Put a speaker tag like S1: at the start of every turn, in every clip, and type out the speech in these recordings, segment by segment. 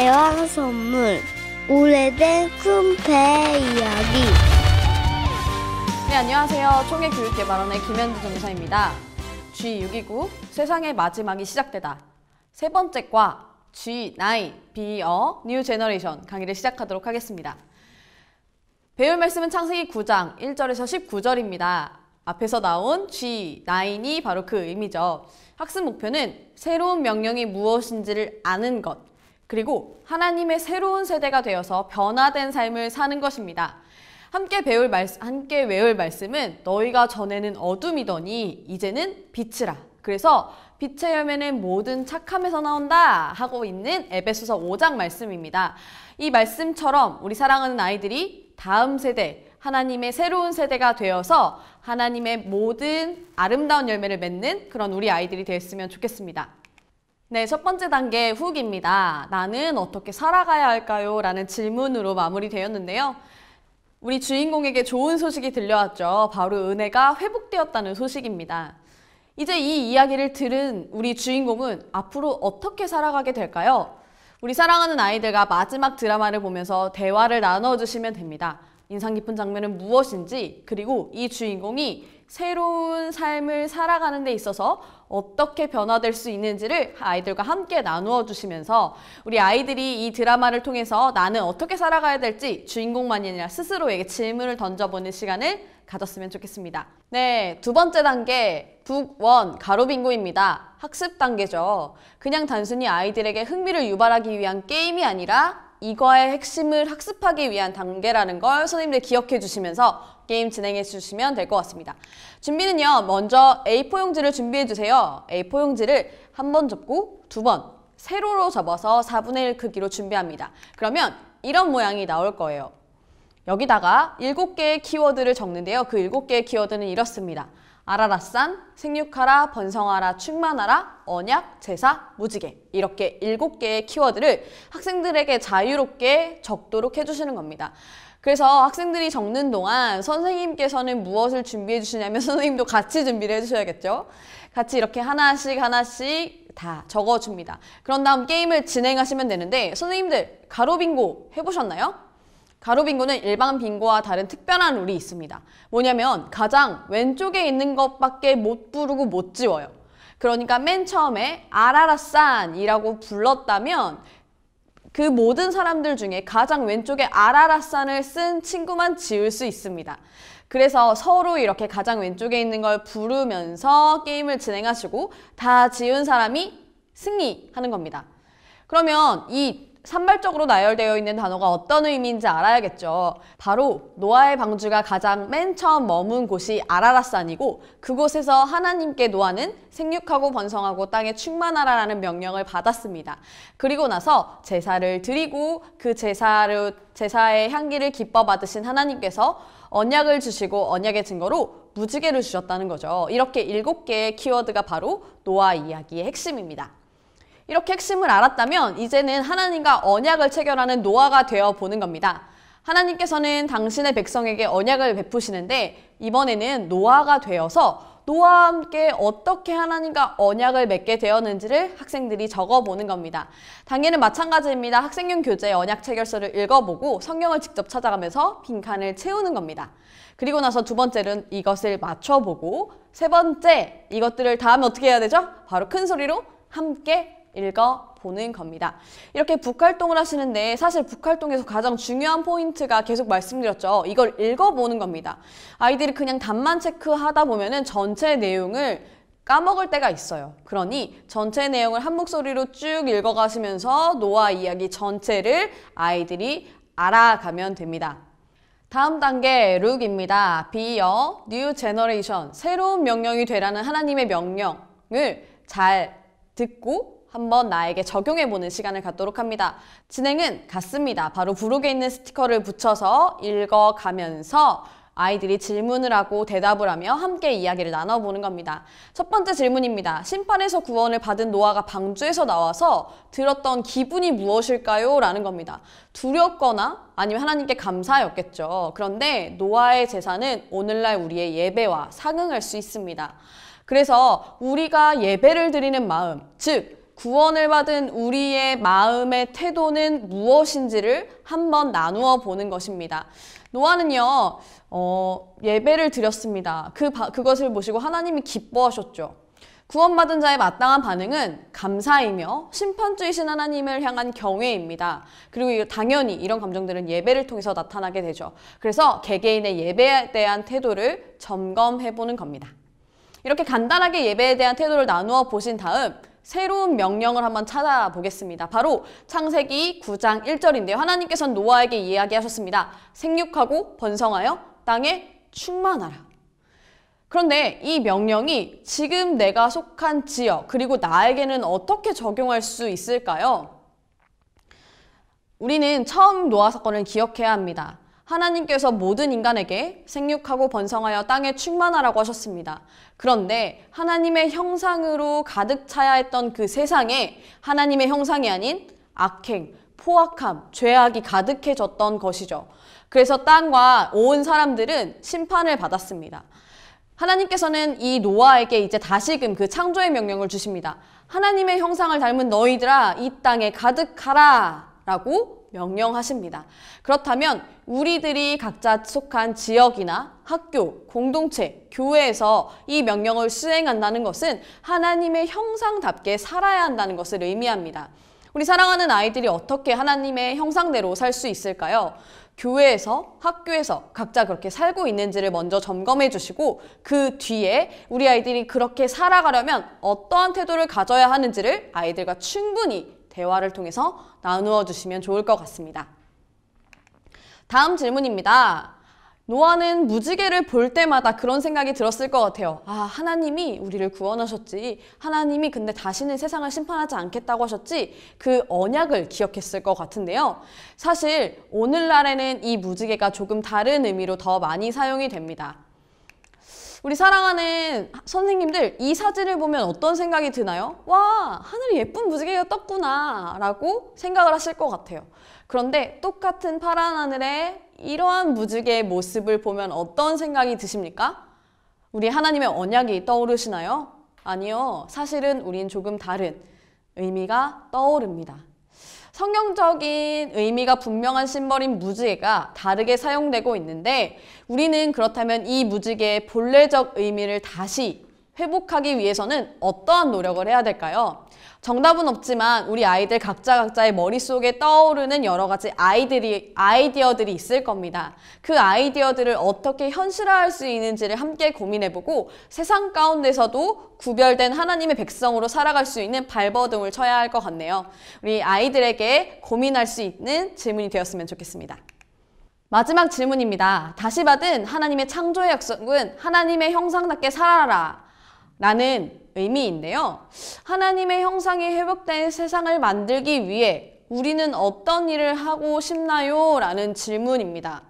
S1: 대왕 선물 오래된 큰배 이야기.
S2: 네, 안녕하세요. 총회교육개발원의 김현주 전무사입니다. G629 세상의 마지막이 시작되다. 세 번째 과 G9 Be a New Generation 강의를 시작하도록 하겠습니다. 배울 말씀은 창세기 9장 1절에서 19절입니다. 앞에서 나온 G9이 바로 그 의미죠. 학습 목표는 새로운 명령이 무엇인지를 아는 것, 그리고 하나님의 새로운 세대가 되어서 변화된 삶을 사는 것입니다. 함께 외울 말씀은 너희가 전에는 어둠이더니 이제는 빛이라. 그래서 빛의 열매는 모든 착함에서 나온다 하고 있는 에베소서 5장 말씀입니다. 이 말씀처럼 우리 사랑하는 아이들이 다음 세대, 하나님의 새로운 세대가 되어서 하나님의 모든 아름다운 열매를 맺는 그런 우리 아이들이 되었으면 좋겠습니다. 네, 첫 번째 단계 후기입니다. 나는 어떻게 살아가야 할까요? 라는 질문으로 마무리되었는데요. 우리 주인공에게 좋은 소식이 들려왔죠. 바로 은혜가 회복되었다는 소식입니다. 이제 이 이야기를 들은 우리 주인공은 앞으로 어떻게 살아가게 될까요? 우리 사랑하는 아이들과 마지막 드라마를 보면서 대화를 나눠주시면 됩니다. 인상 깊은 장면은 무엇인지, 그리고 이 주인공이 새로운 삶을 살아가는 데 있어서 어떻게 변화될 수 있는지를 아이들과 함께 나누어 주시면서 우리 아이들이 이 드라마를 통해서 나는 어떻게 살아가야 될지 주인공만이 아니라 스스로에게 질문을 던져보는 시간을 가졌으면 좋겠습니다. 네, 두 번째 단계 북1 가로 빙고입니다. 학습 단계죠. 그냥 단순히 아이들에게 흥미를 유발하기 위한 게임이 아니라 이거의 핵심을 학습하기 위한 단계라는 걸 선생님들 기억해 주시면서 게임 진행해 주시면 될 것 같습니다. 준비는요, 먼저 A4 용지를 준비해 주세요. A4 용지를 한 번 접고 두 번 세로로 접어서 4분의 1 크기로 준비합니다. 그러면 이런 모양이 나올 거예요. 여기다가 7개의 키워드를 적는데요. 그 7개의 키워드는 이렇습니다. 아라라산, 생육하라, 번성하라, 충만하라, 언약, 제사, 무지개. 이렇게 7개의 키워드를 학생들에게 자유롭게 적도록 해주시는 겁니다. 그래서 학생들이 적는 동안 선생님께서는 무엇을 준비해 주시냐면 선생님도 같이 준비를 해주셔야겠죠. 같이 이렇게 하나씩 다 적어줍니다. 그런 다음 게임을 진행하시면 되는데 선생님들 가로 빙고 해보셨나요? 가로 빙고는 일반 빙고와 다른 특별한 룰이 있습니다. 뭐냐면 가장 왼쪽에 있는 것밖에 못 부르고 못 지워요. 그러니까 맨 처음에 아라라산이라고 불렀다면 그 모든 사람들 중에 가장 왼쪽에 아라라산을 쓴 친구만 지울 수 있습니다. 그래서 서로 이렇게 가장 왼쪽에 있는 걸 부르면서 게임을 진행하시고 다 지운 사람이 승리하는 겁니다. 그러면 이 산발적으로 나열되어 있는 단어가 어떤 의미인지 알아야겠죠. 바로 노아의 방주가 가장 맨 처음 머문 곳이 아라라산이고 그곳에서 하나님께 노아는 생육하고 번성하고 땅에 충만하라라는 명령을 받았습니다. 그리고 나서 제사를 드리고 그 제사의 향기를 기뻐 받으신 하나님께서 언약을 주시고 언약의 증거로 무지개를 주셨다는 거죠. 이렇게 7개의 키워드가 바로 노아 이야기의 핵심입니다. 이렇게 핵심을 알았다면 이제는 하나님과 언약을 체결하는 노아가 되어 보는 겁니다. 하나님께서는 당신의 백성에게 언약을 베푸시는데 이번에는 노아가 되어서 노아와 함께 어떻게 하나님과 언약을 맺게 되었는지를 학생들이 적어보는 겁니다. 단계는 마찬가지입니다. 학생용 교재 언약 체결서를 읽어보고 성경을 직접 찾아가면서 빈칸을 채우는 겁니다. 그리고 나서 두 번째는 이것을 맞춰보고 세 번째 이것들을 다음에 어떻게 해야 되죠? 바로 큰 소리로 함께 읽어보는 겁니다. 이렇게 북활동을 하시는데 사실 북활동에서 가장 중요한 포인트가 계속 말씀드렸죠. 이걸 읽어보는 겁니다. 아이들이 그냥 답만 체크하다 보면은 전체 내용을 까먹을 때가 있어요. 그러니 전체 내용을 한 목소리로 쭉 읽어가시면서 노아 이야기 전체를 아이들이 알아가면 됩니다. 다음 단계 룩입니다. Be a New Generation. 새로운 명령이 되라는 하나님의 명령을 잘 듣고 한번 나에게 적용해보는 시간을 갖도록 합니다. 진행은 같습니다. 바로 부록에 있는 스티커를 붙여서 읽어가면서 아이들이 질문을 하고 대답을 하며 함께 이야기를 나눠보는 겁니다. 첫 번째 질문입니다. 심판에서 구원을 받은 노아가 방주에서 나와서 들었던 기분이 무엇일까요? 라는 겁니다. 두렵거나 아니면 하나님께 감사였겠죠. 그런데 노아의 제사는 오늘날 우리의 예배와 상응할 수 있습니다. 그래서 우리가 예배를 드리는 마음, 즉 구원을 받은 우리의 마음의 태도는 무엇인지를 한번 나누어 보는 것입니다. 노아는요, 예배를 드렸습니다. 그것을 보시고 하나님이 기뻐하셨죠. 구원받은 자의 마땅한 반응은 감사이며 심판주이신 하나님을 향한 경외입니다. 그리고 당연히 이런 감정들은 예배를 통해서 나타나게 되죠. 그래서 개개인의 예배에 대한 태도를 점검해보는 겁니다. 이렇게 간단하게 예배에 대한 태도를 나누어 보신 다음 새로운 명령을 한번 찾아보겠습니다. 바로 창세기 9장 1절인데요. 하나님께서는 노아에게 이야기하셨습니다. 생육하고 번성하여 땅에 충만하라. 그런데 이 명령이 지금 내가 속한 지역 그리고 나에게는 어떻게 적용할 수 있을까요? 우리는 처음 노아 사건을 기억해야 합니다. 하나님께서 모든 인간에게 생육하고 번성하여 땅에 충만하라고 하셨습니다. 그런데 하나님의 형상으로 가득 차야 했던 그 세상에 하나님의 형상이 아닌 악행, 포악함, 죄악이 가득해졌던 것이죠. 그래서 땅과 온 사람들은 심판을 받았습니다. 하나님께서는 이 노아에게 이제 다시금 그 창조의 명령을 주십니다. 하나님의 형상을 닮은 너희들아 이 땅에 가득하라 라고 명령하십니다. 그렇다면 우리들이 각자 속한 지역이나 학교, 공동체, 교회에서 이 명령을 수행한다는 것은 하나님의 형상답게 살아야 한다는 것을 의미합니다. 우리 사랑하는 아이들이 어떻게 하나님의 형상대로 살 수 있을까요? 교회에서, 학교에서 각자 그렇게 살고 있는지를 먼저 점검해 주시고 그 뒤에 우리 아이들이 그렇게 살아가려면 어떠한 태도를 가져야 하는지를 아이들과 충분히 대화를 통해서 나누어 주시면 좋을 것 같습니다. 다음 질문입니다. 노아는 무지개를 볼 때마다 그런 생각이 들었을 것 같아요. 아, 하나님이 우리를 구원하셨지. 하나님이 근데 다시는 세상을 심판하지 않겠다고 하셨지. 그 언약을 기억했을 것 같은데요. 사실 오늘날에는 이 무지개가 조금 다른 의미로 더 많이 사용이 됩니다. 우리 사랑하는 선생님들, 이 사진을 보면 어떤 생각이 드나요? 와, 하늘에 예쁜 무지개가 떴구나 라고 생각을 하실 것 같아요. 그런데 똑같은 파란 하늘에 이러한 무지개의 모습을 보면 어떤 생각이 드십니까? 우리 하나님의 언약이 떠오르시나요? 아니요. 사실은 우린 조금 다른 의미가 떠오릅니다. 성경적인 의미가 분명한 심벌인 무지개가 다르게 사용되고 있는데 우리는 그렇다면 이 무지개의 본래적 의미를 다시 회복하기 위해서는 어떠한 노력을 해야 될까요? 정답은 없지만 우리 아이들 각자의 머릿속에 떠오르는 여러 가지 아이디어들이 있을 겁니다. 그 아이디어들을 어떻게 현실화할 수 있는지를 함께 고민해보고 세상 가운데서도 구별된 하나님의 백성으로 살아갈 수 있는 발버둥을 쳐야 할 것 같네요. 우리 아이들에게 고민할 수 있는 질문이 되었으면 좋겠습니다. 마지막 질문입니다. 다시 받은 하나님의 창조의 약속은 하나님의 형상답게 살아라 라는 의미인데요. 하나님의 형상이 회복된 세상을 만들기 위해 우리는 어떤 일을 하고 싶나요? 라는 질문입니다.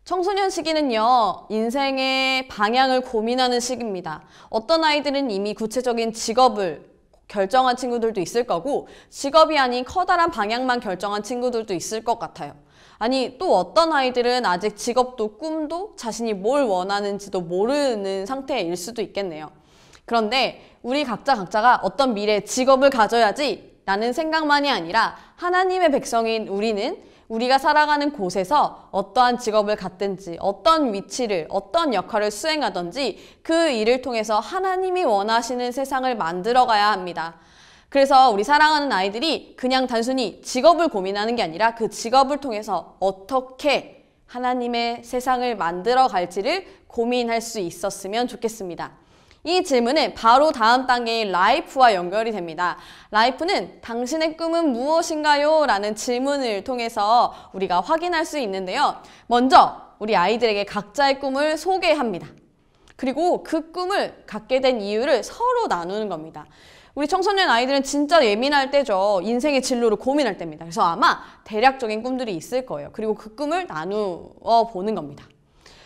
S2: 청소년 시기는요, 인생의 방향을 고민하는 시기입니다. 어떤 아이들은 이미 구체적인 직업을 결정한 친구들도 있을 거고 직업이 아닌 커다란 방향만 결정한 친구들도 있을 것 같아요. 아니 또 어떤 아이들은 아직 직업도 꿈도 자신이 뭘 원하는지도 모르는 상태일 수도 있겠네요. 그런데 우리 각자가 어떤 미래 직업을 가져야지 라는 생각만이 아니라 하나님의 백성인 우리는 우리가 살아가는 곳에서 어떠한 직업을 갖든지 어떤 위치를 어떤 역할을 수행하든지 그 일을 통해서 하나님이 원하시는 세상을 만들어가야 합니다. 그래서 우리 사랑하는 아이들이 그냥 단순히 직업을 고민하는 게 아니라 그 직업을 통해서 어떻게 하나님의 세상을 만들어 갈지를 고민할 수 있었으면 좋겠습니다. 이 질문은 바로 다음 단계인 라이프와 연결이 됩니다. 라이프는 당신의 꿈은 무엇인가요? 라는 질문을 통해서 우리가 확인할 수 있는데요. 먼저 우리 아이들에게 각자의 꿈을 소개합니다. 그리고 그 꿈을 갖게 된 이유를 서로 나누는 겁니다. 우리 청소년 아이들은 진짜 예민할 때죠. 인생의 진로를 고민할 때입니다. 그래서 아마 대략적인 꿈들이 있을 거예요. 그리고 그 꿈을 나누어 보는 겁니다.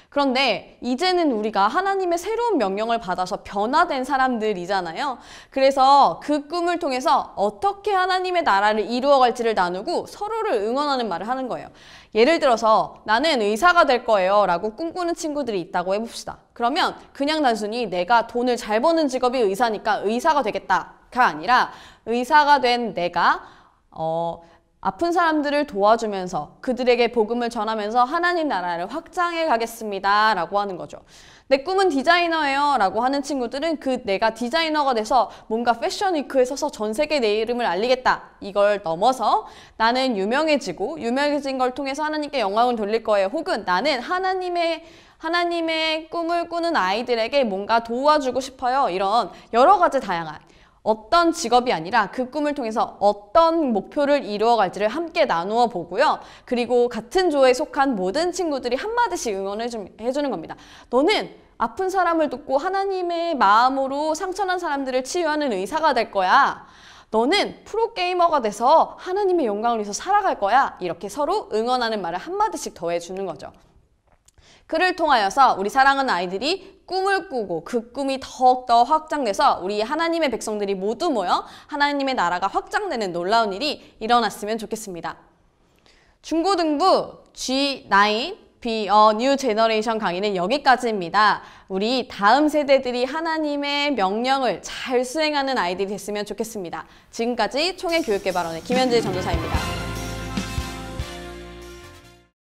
S2: 그런데 이제는 우리가 하나님의 새로운 명령을 받아서 변화된 사람들이잖아요. 그래서 그 꿈을 통해서 어떻게 하나님의 나라를 이루어갈지를 나누고 서로를 응원하는 말을 하는 거예요. 예를 들어서 나는 의사가 될 거예요 라고 꿈꾸는 친구들이 있다고 해봅시다. 그러면 그냥 단순히 내가 돈을 잘 버는 직업이 의사니까 의사가 되겠다 아니라 의사가 된 내가 아픈 사람들을 도와주면서 그들에게 복음을 전하면서 하나님 나라를 확장해 가겠습니다 라고 하는 거죠. 내 꿈은 디자이너예요 라고 하는 친구들은 내가 디자이너가 돼서 뭔가 패션 위크에 서서 전 세계에 내 이름을 알리겠다. 이걸 넘어서 나는 유명해지고 유명해진 걸 통해서 하나님께 영광을 돌릴 거예요. 혹은 나는 하나님의 꿈을 꾸는 아이들에게 뭔가 도와주고 싶어요. 이런 여러 가지 다양한 어떤 직업이 아니라 그 꿈을 통해서 어떤 목표를 이루어갈지를 함께 나누어 보고요. 그리고 같은 조에 속한 모든 친구들이 한마디씩 응원을 해주는 겁니다. 너는 아픈 사람을 돕고 하나님의 마음으로 상처난 사람들을 치유하는 의사가 될 거야. 너는 프로게이머가 돼서 하나님의 영광을 위해서 살아갈 거야. 이렇게 서로 응원하는 말을 한마디씩 더해주는 거죠. 그를 통하여서 우리 사랑하는 아이들이 꿈을 꾸고 그 꿈이 더욱더 확장돼서 우리 하나님의 백성들이 모두 모여 하나님의 나라가 확장되는 놀라운 일이 일어났으면 좋겠습니다. 중고등부 G9 Be a New Generation 강의는 여기까지입니다. 우리 다음 세대들이 하나님의 명령을 잘 수행하는 아이들이 됐으면 좋겠습니다. 지금까지 총회교육개발원의 김현지 전도사입니다.